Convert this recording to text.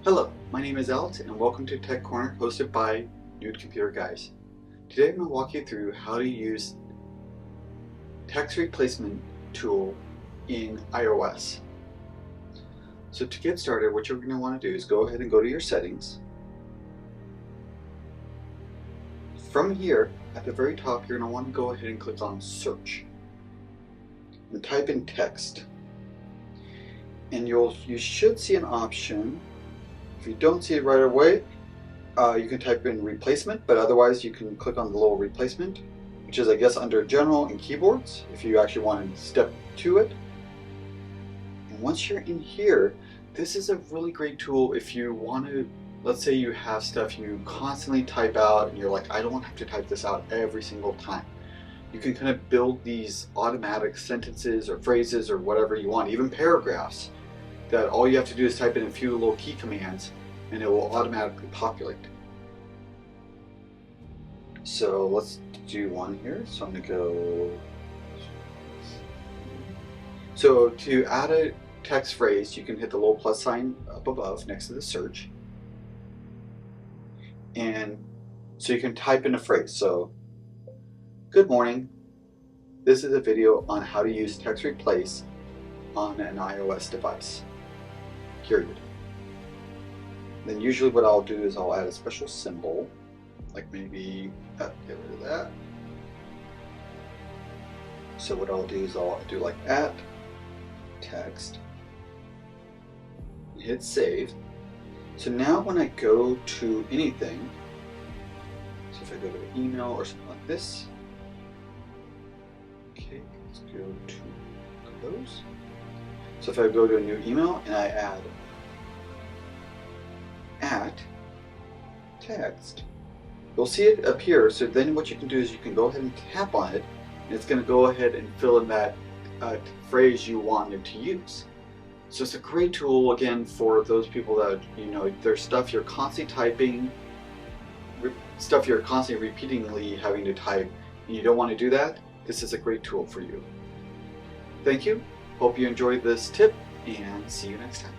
Hello, my name is Alex and welcome to Tech Corner hosted by Nude Computer Guys. Today I'm going to walk you through how to use text replacement tool in iOS. So to get started, what you're going to want to do is go ahead and go to your settings. From here, at the very top, you're going to want to go ahead and click on search and type in text. And you should see an option. If you don't see it right away, you can type in replacement, but otherwise you can click on the little replacement, which is I guess under general and keyboards if you actually want to step to it. And once you're in here, this is a really great tool if you want to, let's say you have stuff you constantly type out and you're like, I don't want to have to type this out every single time. You can kind of build these automatic sentences or phrases or whatever you want, even paragraphs, that all you have to do is type in a few little key commands and it will automatically populate. So let's do one here. So I'm going to go. So to add a text phrase, you can hit the little plus sign up above next to the search. And so you can type in a phrase. So, good morning. This is a video on how to use text replace on an iOS device. Period. Then usually what I'll do is I'll add a special symbol, like maybe, get rid of that. So what I'll do is I'll do like @text, hit save. So now when I go to anything, so if I go to an email or something like this, okay, let's go to close. So if I go to a new email and I add @text, you'll see it appear. So then what you can do is you can go ahead and tap on it and it's going to go ahead and fill in that phrase you wanted to use. So it's a great tool again for those people that, you know, there's stuff you're constantly typing, stuff you're constantly repeatedly having to type and you don't want to do that. This is a great tool for you. Thank you. Hope you enjoyed this tip and see you next time.